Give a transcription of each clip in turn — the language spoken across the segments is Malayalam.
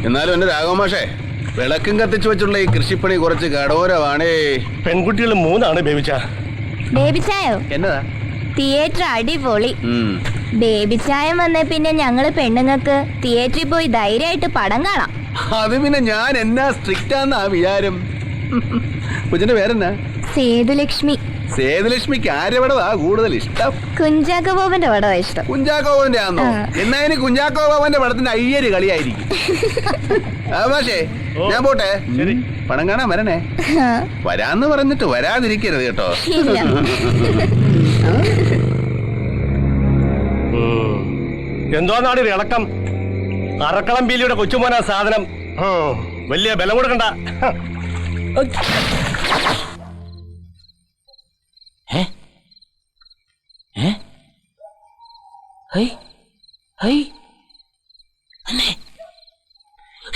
എന്നാലും എന്റെ രാഘവമാഷേ, വിളക്കും കത്തിച്ചു വെച്ചുള്ള ഈ കൃഷിപ്പണി കുറച്ച് കടോരമാണേ. പെൺകുട്ടികൾ 3 ബേബിച്ച. ബേബിച്ചായോ? എന്നതാ? തിയേറ്റർ അടിപൊളി. ബേബിച്ചായം വന്ന പിന്നെ ഞങ്ങള് പെണ്ണുങ്ങൾക്ക് തിയേറ്ററിൽ പോയി ധൈര്യമായിട്ട് പടം കാണാം. അത് പിന്നെ ഞാൻ എന്നാ സ്ട്രിക്റ്റ് ആന്നാ വിചാരം. കൊച്ചിന്റെ പേരെന്നാ? സേതുലക്ഷ്മി. സേതുലക്ഷ്മിക്ക് ആരുടെ പടവാ കൂടുതൽ ഇഷ്ടം? കുഞ്ചാക്കോ ബോബന്റെ പടവാ ഇഷ്ടം. കുഞ്ചാക്കോ ബോബന്റെ ആണോ? എന്നാ ഇനി കുഞ്ചാക്കോ ബോബന്റെ പടത്തിന്റെ അയ്യര് കളിയായിരിക്കും. പക്ഷേ ഞാൻ പോട്ടെ, പടം കാണാൻ വരണേ. വരാന്ന് പറഞ്ഞിട്ട് വരാതിരിക്കരുത് കേട്ടോ. എന്തോന്നാണ് ഇളക്കം? അറക്കളം പീലിയുടെ കൊച്ചുമോനാ സാധനം. വലിയ ബലം കൊടുക്കണ്ട.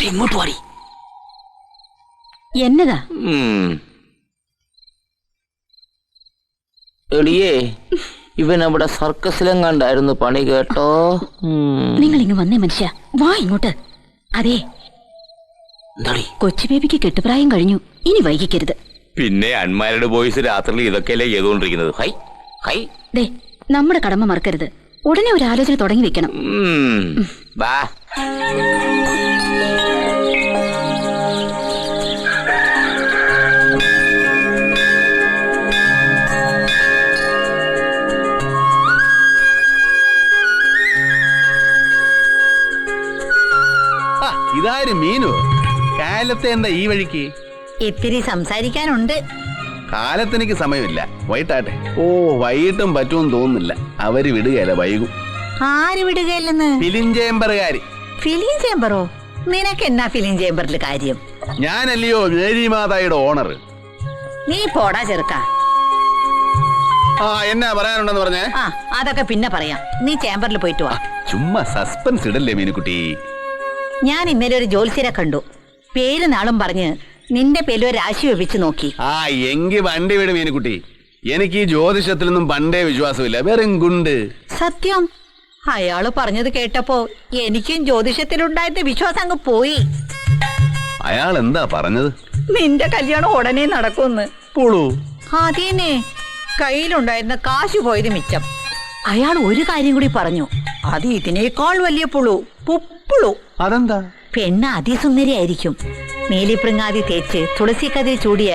ഇങ്ങോട്ട് പാടി. എന്നതാ എളിയേ, ഇവൻ അവിടെ സർക്കസിലെങ്ങാണ്ടായിരുന്നു പണി കേട്ടോ. നിങ്ങൾ ഇങ്ങ് വന്നേ മനുഷ്യ, വാ ഇങ്ങോട്ട്. അതെ, കൊച്ചു ബേബിക്ക് കെട്ടുപ്രായം കഴിഞ്ഞു, ഇനി വൈകിക്കരുത്. പിന്നെ അൺമാരിഡ് ബോയ്സ് രാത്രിയിൽ ഇതൊക്കെയല്ലേ ചെയ്തുകൊണ്ടിരിക്കുന്നത്. ഹൈ ഹൈ, ദേ നമ്മുടെ കടമ മറക്കരുത്. ഉടനെ ഒരു ആലോചന തുടങ്ങി വെക്കണം. ബാ. ഇതാരും മീനു? കാലത്തെ എന്താ ഈ വഴിക്ക്? ഇത്തിരി സംസാരിക്കാനുണ്ട്. കാലത്തെനിക്ക് സമയമില്ല, വൈകിട്ടാട്ടെ. ഓ, വൈകിട്ടും പറ്റുമെന്ന് തോന്നുന്നില്ല. അവര് വിടുകയല്ല, വൈകും. ആര് വിടുകയല്ലെന്ന്? ഫിലിം ചേംബറുകാര്. ഫിലിം ചേംബറോ? നിനക്ക് എന്നാ ഫിലിം ചേംബറിൽ കാര്യം? ഞാനല്ലയോ മേരി മാതായുടെ ഓണർ. നീ പോടാ ചെറുക്ക. എന്നാ പറയാനുണ്ടെന്ന് പറഞ്ഞേ? അതൊക്കെ പിന്നെ പറയാം. നീ ചേംബറിൽ പോയിട്ട് വാ. ചുമ്മാ സസ്പെൻസ് ഇടല്ലേ മീനുക്കുട്ടി. ഞാൻ ഇന്നലെ ഒരു ജോത്സ്യരെ കണ്ടു. പേര് നാളും പറഞ്ഞ് നിന്റെ പേരിൽ ഒരു രാശി വെപ്പിച്ച് നോക്കി. എങ്കി വണ്ടി വിട് മീനുക്കുട്ടി. എനിക്ക് ഈ ജ്യോതിഷത്തിലൊന്നും പണ്ടേ വിശ്വാസമില്ല, വെറും ഗുണ്ട്. സത്യം, അയാള് പറഞ്ഞത് കേട്ടപ്പോ എനിക്കും ജ്യോതിഷത്തിലുണ്ടായിരുന്ന വിശ്വാസം അങ്ങ് പോയി. അയാൾ എന്താ പറഞ്ഞത്? നിന്റെ കല്യാണം ഉടനെ നടക്കുമെന്ന്. പുളു. അതേനെ, കയ്യിലുണ്ടായിരുന്ന കാശ് പോയത് മിച്ചം. അയാൾ ഒരു കാര്യം കൂടി പറഞ്ഞു, അത് ഇതിനേക്കാൾ വലിയ പുളു, പുപ്പുളു. അതെന്താ? പെണ്ണ് അതിസുന്ദരിയായിരിക്കും. മേലിപ്രിങ്ങാതി തേച്ച് തുളസിക്കതിൽ ചൂടിയ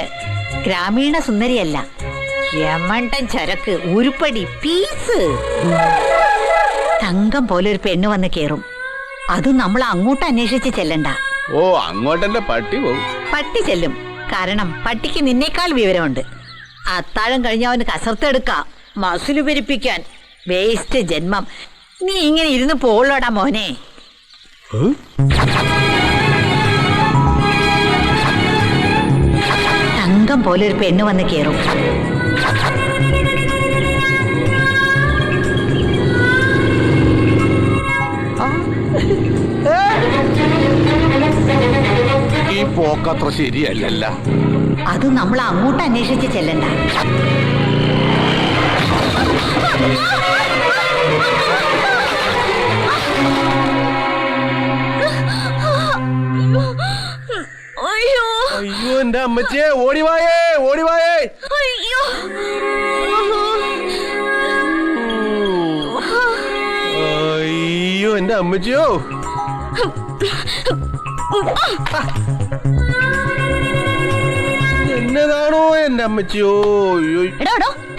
ഗ്രാമീണ സുന്ദരിയല്ല, യമണ്ടൻ ചരക്ക്, ഉരുപ്പടി, പീസ്. തങ്കം പോലെ ഒരു പെണ്ണ് വന്ന് കേറും. അതും നമ്മൾ അങ്ങോട്ട് അന്വേഷിച്ച് ചെല്ലണ്ട. ഓ, അങ്ങോട്ടെന്റെ പട്ടി പോകും. പട്ടി ചെല്ലും, കാരണം പട്ടിക്ക് നിന്നേക്കാൾ വിവരമുണ്ട്. അത്താഴം കഴിഞ്ഞ അവന് കസർത്തെടുക്കാം, മസില് പെരിപ്പിക്കാൻ. വേസ്റ്റ് ജന്മം. നീ ഇങ്ങനെ ഇരുന്ന് പോളോടാ മോനെ. തങ്കം പോലെ ഒരു പെണ്ണ് വന്ന് കേറും. ഈ പോക്കത്ര ശരിയല്ല. അത് നമ്മൾ അങ്ങോട്ട് അന്വേഷിച്ച് ചെല്ലണ്ട. അയ്യോ എന്റെ അമ്മച്ചേ, ഓടിവായേ ഓടിവായേ. അയ്യോ എന്റെ അമ്മച്ചിയോ. എന്നതാണോ എന്റെ അമ്മച്ചിയോ.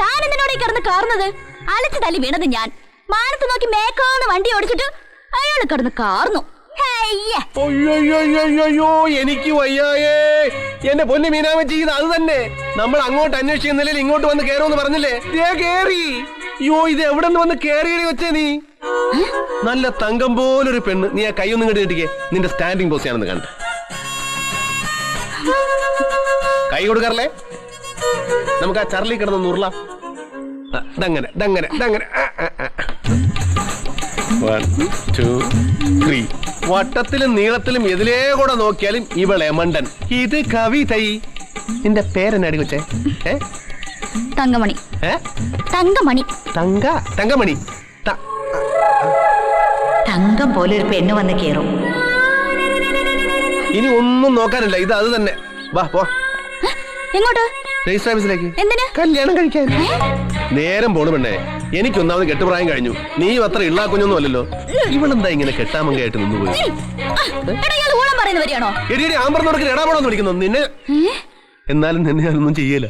താനെന്തിനോടെ കിടന്ന് കാർന്നത്? അലച്ചു തല്ലി വീണത് ഞാൻ. മാനത്ത് നോക്കി മേക്കാന്ന് വണ്ടി ഓടിച്ചിട്ട് അയാൾ കിടന്ന് കാർന്നു. അയ്യോ, എനിക്ക് വയ്യായേ. എന്റെ പൊന്നു മീനാമച്ചി, ഇത് അത് തന്നെ. നമ്മൾ അങ്ങോട്ട് അന്വേഷിക്കുന്നില്ല, ഇങ്ങോട്ട് വന്ന് കേറുമെന്ന് പറഞ്ഞില്ലേ? കേറി. അയ്യോ, ഇത് എവിടെ നിന്ന് വന്ന് കേറിയടി വെച്ചേ നീ? നല്ല തങ്കം പോലൊരു പെണ്ണ്. നീ ആ കൈയൊന്നും കണ്ടു കിട്ടിക്കേ. നിന്റെ സ്റ്റാൻഡിങ് പോസ്റ്റ് ആണെന്ന് കണ്ട്. കൈ കൊടുക്കാറില്ലേ? നമുക്ക് ആ ചർലി കിടന്ന് ഉരുള. ദങ്ങനെ ദങ്ങനെ ദങ്ങനെ. 1 2 3. വട്ടത്തിലും നീളത്തിലും എതിലേ കൂടെ നോക്കിയാലും ഇവളെ മണ്ടൻ. ഇത് കവിതൈ. നിന്റെ പേരെന്നാടി കൊച്ചേ? തങ്കമണി. തങ്കമണി. തങ്കമണി. തങ്കം പോലെ ഒരു പെണ്ണ് വന്ന് കേറും. ഇനി ഒന്നും നോക്കാനില്ല, ഇത് അത് തന്നെ. വാ പോ എങ്ങോട്ട്? രജിസ്റ്റർ ഓഫീസിലേക്ക്. എന്തിന്? കല്യാണം കഴിക്കാൻ. നേരം പോണു പെണ്ണേ, എനിക്കൊന്നാമത് കെട്ടുപ്രായം കഴിഞ്ഞു. നീയും അത്ര ഇള്ളാ കുഞ്ഞൊന്നും അല്ലല്ലോ. ഇവളെന്താ ഇങ്ങനെ കെട്ടാമങ്കയായിട്ട് നിന്നുപോയി? ഊളം പറയുന്നവരെയാണോ? എടി ആമ്പറന്നോടൊക്കെ ഇടാപാടോന്ന് വിളിക്കുന്നു നിന്നെ. എന്നാലും നിന്നെ ഞാനൊന്നും ചെയ്യല.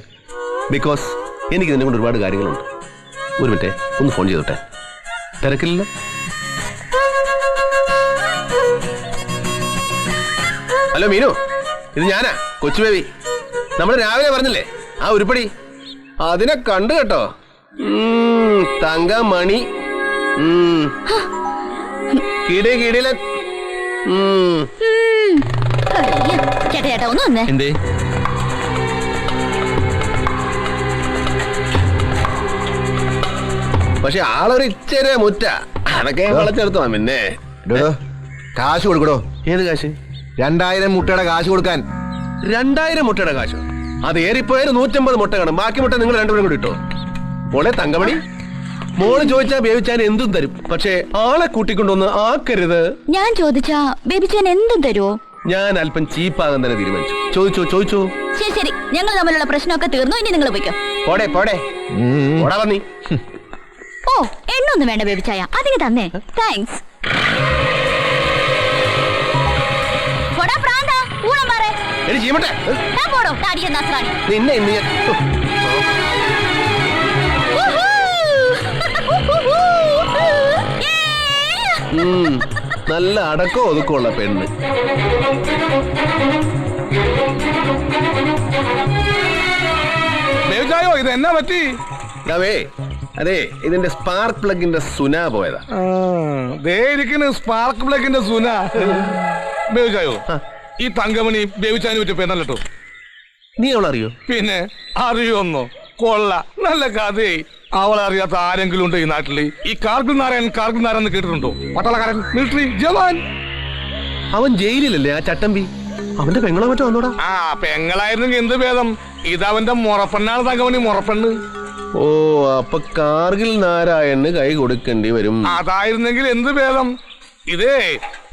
ബിക്കോസ് എനിക്ക് നിന്നെ കൊണ്ട് ഒരുപാട് കാര്യങ്ങളുണ്ട്. ഒരു മിനിറ്റ്, ഒന്ന് ഫോൺ ചെയ്തോട്ടെ. തിരക്കില്ല? ഹലോ മീനു, ഇത് ഞാനാ, കൊച്ചു ബേബി. നമ്മൾ രാവിലെ പറഞ്ഞില്ലേ ആ ഉരുപ്പടി, അതിനെ കണ്ടു കേട്ടോ. തങ്കമണി കിടില. ചേട്ടാ ചേട്ടാ ഒന്ന് വന്നേ. എന്തേ? പക്ഷെ ആളൊരു ഇച്ചേരെ മുറ്റ, അതൊക്കെ വളച്ചെടുത്തോ. പിന്നെ കാശ് കൊടുക്കടോ. ഏത് കാശ്? 2000 മുട്ടയുടെ കാശ് കൊടുക്കാൻ. 2000 മുട്ടയുടെ കാശോ? അത് ഏറിപ്പോയാൽ 150 മുട്ട കാണും. ബാക്കി മുട്ട നിങ്ങൾ രണ്ടുപേരും കൂടി ഇട്ടോ. മോളെ തങ്കമണി, മോള് ചോദിച്ചാ ബേബിച്ചാൻ എന്തും തരും. പക്ഷേ ആളെ കൂട്ടിക്കൊണ്ടൊന്ന് ആക്കരുത്. ഞാൻ ചോദിച്ചാ ബേബിച്ചാൻ എന്തും തരുമോ? ഞാൻ അല്പം ചീപ്പാകാൻ തന്നെ തീരുമാനിച്ചു. ചോദിച്ചോ. ശരി ശരി, ഞങ്ങൾ തമ്മിലുള്ള പ്രശ്നമൊക്കെ തീർന്നു. ഇനി നിങ്ങൾ പോയിക്കോ. പോടെ ഓടാ വന്നി. ഓ, എണ്ണൊന്നും വേണ്ട ബേബിച്ചായ, അതിന് തന്നെ. താങ്ക്സ്. എടി ചീമട്ടെ, നിന്നെ ഇന്ന് നല്ല അടക്കോ ഒതുക്കമുള്ള പെണ്ണ്. ഇത് എന്നാ പറ്റി? അതെ, ഇതിന്റെ സ്പാർക്ക് പ്ലഗിന്റെ സുന പോയതാ. സ്പാർക്ക് പ്ലഗിന്റെ സുന. ബേബിച്ചായോ, ഈ തങ്കമണി ബേബിച്ചാനെ പറ്റി പെണ്ണല്ലോ. നീ അവളറിയോ? പിന്നെ അറിയോന്നോ? കൊള്ള, നല്ല കഥയായി. അവളെ അറിയാത്ത ആരെങ്കിലും ഉണ്ടോ ഈ നാട്ടില്? ഈ കാർഗിൽ നാരായൺ എന്ന് കേട്ടിട്ടുണ്ടോ? പട്ടാളക്കാരൻ, മിലിറ്ററി ജവാൻ. അവൻ ജയിലിലല്ലേ ആ ചട്ടമ്പി? അവന്റെ പെങ്ങളെ മറ്റോ വന്നോടാ. ആ പെങ്ങളായിരുന്നെങ്കിൽ എന്ത് ഭേദം. ഇതവന്റെ മുറപ്പെണ്ണാണ് തങ്കമണി, മുറപ്പെണ്ണ്. ഓ, അപ്പൊ കാർഗിൽ നാരായണന് കൈ കൊടുക്കേണ്ടി വരും. അതായിരുന്നെങ്കിൽ എന്ത് ഭേദം. ഇതേ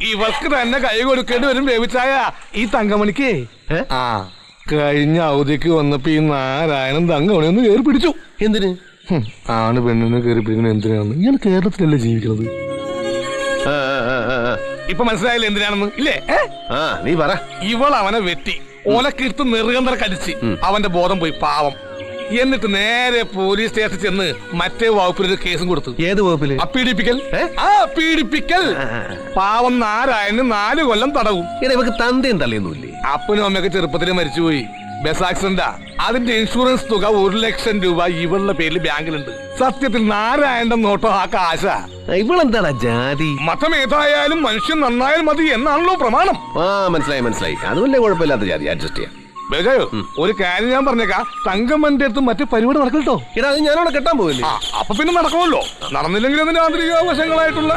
ഇവർക്ക് തന്നെ കൈ കൊടുക്കേണ്ടി വരും ബേബിച്ചായ, ഈ തങ്കമണിക്ക്. ആ കഴിഞ്ഞ അവധിക്ക് വന്നപ്പോ ഈ നാരായണൻ തങ്കമണി ഒന്ന് കയറി പിടിച്ചു. എന്തിന്? ആണ് പെണ്ണിനെ കയറി പിടിക്കുന്നത് എന്തിനാണെന്ന്. ഞാൻ കേരളത്തിലല്ലേ ജീവിക്കുന്നത്. ഇപ്പൊ മനസ്സിലായില്ലേ എന്തിനാണെന്ന്? ഇല്ലേ? നീ പറ. ഇവൾ അവനെ വെട്ടി ഓലക്കിട്ട് നെറുകന്തര കടിച്ച് അവന്റെ ബോധം പോയി, പാവം. എന്നിട്ട് നേരെ പോലീസ് സ്റ്റേഷനിൽ ചെന്ന് മറ്റേ വകുപ്പിലൊരു കേസും കൊടുത്തു. ഏത് വകുപ്പില്? പീഡിപ്പിക്കൽ. പാവം നാരായണന് 4 കൊല്ലം തടവും. ഇവക്ക് തന്തയും തള്ളിയൊന്നുമില്ലേ? അപ്പനും അമ്മയൊക്കെ ചെറുപ്പത്തിൽ മരിച്ചുപോയി. ബസ് ആക്സിഡന്റാ. അതിന്റെ ഇൻഷുറൻസ് തുക 1 ലക്ഷം രൂപ ഇവളുടെ പേരിൽ ബാങ്കിലുണ്ട്. സത്യത്തിൽ നാരായണന്റെ നോട്ടോ ആ കാശ. ഇവളെന്താടാ ജാതി? മതം ഏതായാലും മനുഷ്യൻ നന്നായാൽ മതി എന്നാണല്ലോ പ്രമാണം. മനസ്സിലായി. അതുമല്ലേ കുഴപ്പമില്ലാത്ത ജാതി, അഡ്ജസ്റ്റ് ചെയ്യാം. ബേജായോ, ഒരു കാര്യം ഞാൻ പറഞ്ഞേക്കാം. തങ്കമ്മന്റെ അടുത്ത് മറ്റു പരിപാടി നടക്കട്ടോ. ഇടാ, അത് ഞാനവിടെ കെട്ടാൻ പോവില്ലേ? അപ്പൊ പിന്നെ നടക്കുമല്ലോ. നടന്നില്ലെങ്കിൽ അതിന്റെ ആന്തരിക വശങ്ങളായിട്ടുള്ള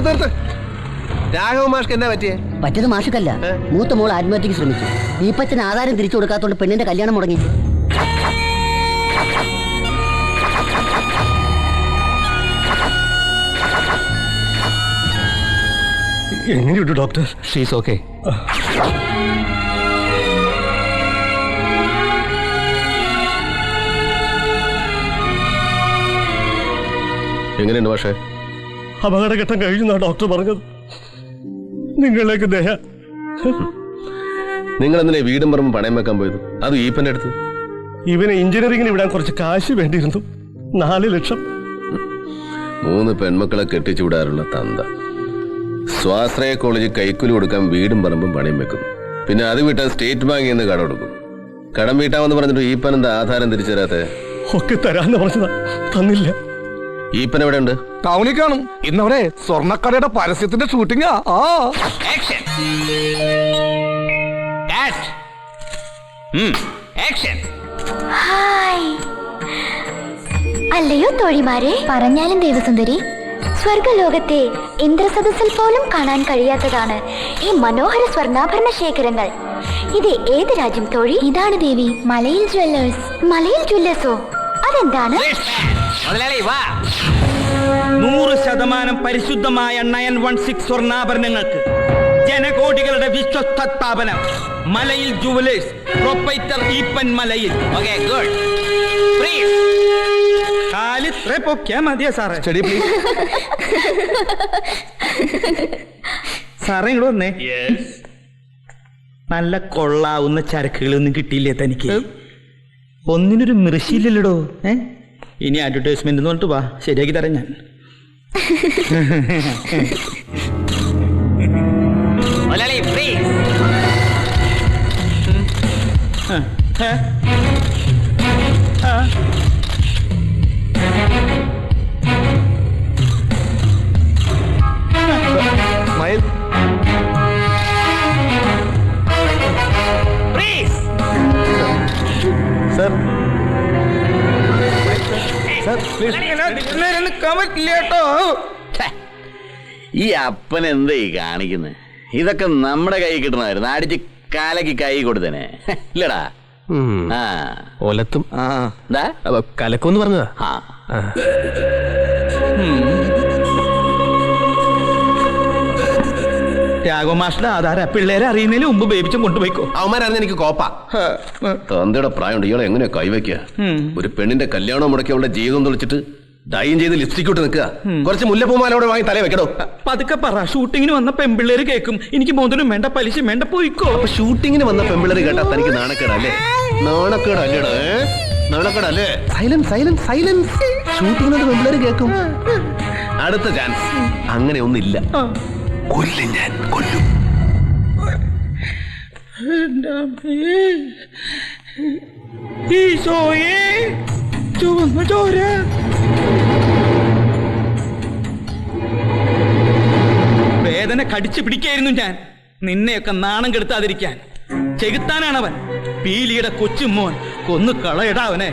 നിർത്ത്. രാഘവ മാഷ്ക്ക് എന്നാ പറ്റിയത് മാഷക്കല്ല, മൂത്ത മോൾ ആത്മഹത്യക്ക് ശ്രമിച്ചു. ഈപ്പച്ചൻ ആധാരം തിരിച്ചു കൊടുക്കാത്തോണ്ട് പെണ്ണിന്റെ കല്യാണം മുടങ്ങി. എങ്ങനെയുണ്ട് ഡോക്ടർ? She's okay. എങ്ങനെയുണ്ട് പക്ഷേ? അപകടഘട്ടം കഴിഞ്ഞാ ഡോക്ടർ പറഞ്ഞത്. നിങ്ങളിലേക്ക് ദയ. നിങ്ങൾ എന്തിനാ വീടും പറമ്പും പണയം വെക്കാൻ പോയത്? അത് ഈപ്പന്റെ അടുത്ത്. ഇവനെ എഞ്ചിനീയറിംഗിന് വിടാൻ കുറച്ച് കാശ് വേണ്ടിയിരുന്നു. 4 ലക്ഷം. 3 പെൺമക്കളെ കെട്ടിച്ചു വിടാറുള്ള തന്ത സ്വാശ്രയ കോളേജിൽ കൈക്കൂലി കൊടുക്കാൻ വീടും പറമ്പും പണയം വെക്കുന്നു. പിന്നെ അത് വീട്ടാൻ സ്റ്റേറ്റ് ബാങ്കിൽ നിന്ന് കടം കൊടുക്കും. കടം വീട്ടാമെന്ന് പറഞ്ഞിട്ട് ഈപ്പൻ എന്താ ആധാരം തിരിച്ചു തരാത്തെ? ഒക്കെ തരാന്ന് പറഞ്ഞതാ, തന്നില്ല. ഈപ്പൻ എവിടെ ഉണ്ട്? ടൗണിൽ കാണും. ഇന്നവിടെ സ്വർണ്ണക്കടയുടെ പരസ്യത്തിന്റെ ഷൂട്ടിംഗാ. അല്ലയോ തോഴിമാരെ, പറഞ്ഞാലും ദേവസുന്ദരി, സ്വർഗലോകത്തെ ഇന്ദ്രസദസ്സിൽ പോലും കാണാൻ കഴിയാത്തതാണ് ഈ മനോഹര സ്വർണ്ണാഭരണ ശേഖരങ്ങൾ. ഇത് ഏത് രാജ്യം തോഴി? ഇതാണ് ദേവി, മലയിൽ ജ്വല്ലേഴ്സ്. മലയിൽ ജ്വല്ലേഴ്സോ? അതെന്താണ്? 100% പരിശുദ്ധമായ 916 സ്വർണ്ണാഭരണങ്ങൾക്ക് ജനകോടികളുടെ വിശ്വസ്ത സ്ഥാപനം മലയിൽ ജുവലേഴ്സ് പ്രൊപ്പൈറ്റർ ഈപ്പൻ മലയിൽ. Okay, good. കാലിത്ര പൊക്കിയാ മതിയാ സാറേ. Study please. സാറേ ഇങ്ങോട്ട് വന്നേ. നല്ല കൊള്ളാവുന്ന ചരക്കുകളൊന്നും കിട്ടിയില്ലേ തനിക്ക്? ഒന്നിനൊരു മൃഷിയില്ലല്ലോ. ഇനി അഡ്വർടൈസ്മെന്റ് എന്ന് പറഞ്ഞിട്ട് വാ, ശരിയാക്കി തരാം ഞാൻ. മുതലാളി, please. Smile. Please. Sir sir please. ഛെ, ഈ അപ്പൻ എന്താ ഈ കാണിക്കുന്നത്? ഇതൊക്കെ നമ്മുടെ കൈ കിട്ടണമായിരുന്നു. അടിച്ച് കാലക്ക് കൈ കൊടുത്തേനെ. ഇല്ലടാ. ആ ഒലത്തും എന്താ കലക്കൊന്ന് പറഞ്ഞതാ. ആ രാഘവമാഷിന്റെ ആധാര പിള്ളേരെ അറിയുന്നതിന് മുമ്പ് ബേബിച്ചും കൊണ്ടുപോയിക്കോ. അവന്മാരായിരുന്നു എനിക്ക് കോപ്പ. തന്തയുടെ പ്രായമുണ്ട്, ഇയാളെ എങ്ങനെയാ കൈവയ്ക്കുക? ഒരു പെണ്ണിന്റെ കല്യാണം മുടക്കി അവളുടെ ജീവിതം തെളിച്ചിട്ട് ഡൈൻ ചെയ്ത് ലിപ്സ്റ്റിക് ഇട്ട് നിൽക്കുക. കുറച്ച് മുല്ലപ്പൂമാലോടെ വാങ്ങി തലേ വെക്കണോ? പതുക്കെ പറ. ഷൂട്ടിങ്ങിന് വന്ന പെൺപിള്ളേര് കേൾക്കും. എനിക്ക് മോതിരം വേണ്ട, പലിശ വേണ്ട, പോയിക്കോ. അപ്പൊ ഷൂട്ടിങ്ങിന് വന്ന പെമ്പിള്ളേര് കേട്ടാ തനിക്ക് നാണക്കേടല്ലേ? നാണക്കേടല്ലേടാ? നാണക്കേടല്ലേ? Silence silence silence. ഷൂട്ടിങ്ങിനോട് പെമ്പിള്ളേര് കേൾക്കും. അടുത്ത ചാൻസ്. അങ്ങനെ ഒന്നില്ല. കൊല്ലും ഞാൻ, കൊല്ലും. ഈശോയേ, ചുവന്ന ചോര. വേദന കടിച്ചു പിടിക്കായിരുന്നു ഞാൻ, നിന്നെയൊക്കെ നാണം കെടുത്താതിരിക്കാൻ. ചെകുത്താനാണവൻ, പീലിയുടെ കൊച്ചുമോൻ. കൊന്നു കളയടാ അവനെ.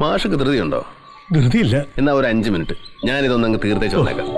മാഷക്ക് ധൃതിയുണ്ടോ? ധൃതിയില്ല. എന്നാ ഒരു 5 മിനിറ്റ് ഞാനിതൊന്നങ്ങ് തീർത്തേച്ച് വന്നേക്കാം.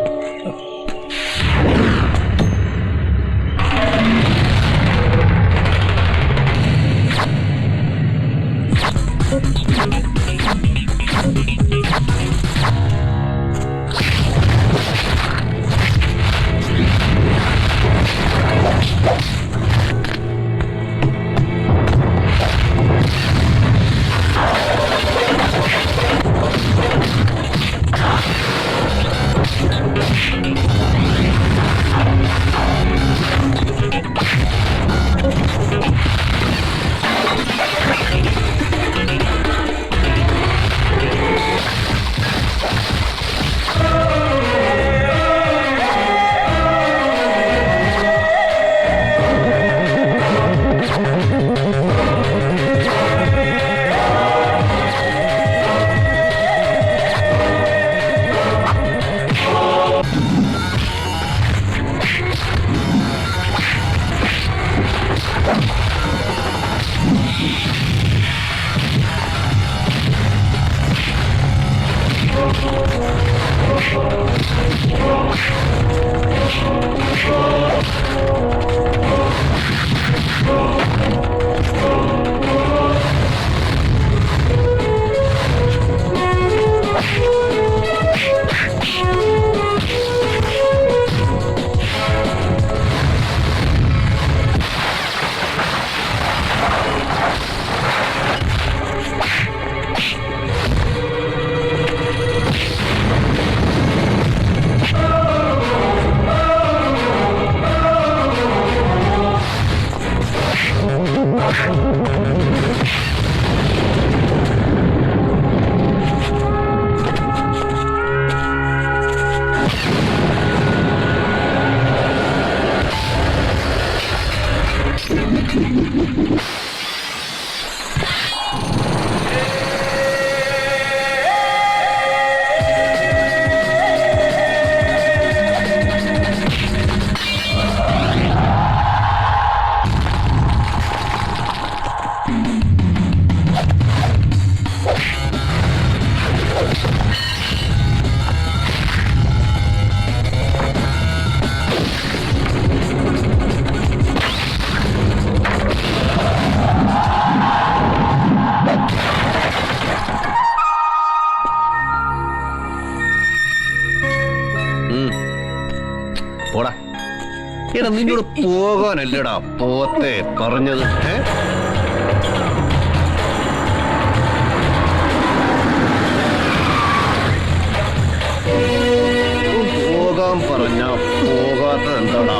പോടാ. എടാ നിന്നോട് പോകാനല്ലടാ പോത്തെ പറഞ്ഞത്. പോകാൻ പറഞ്ഞ പോകാത്ത എന്താടാ?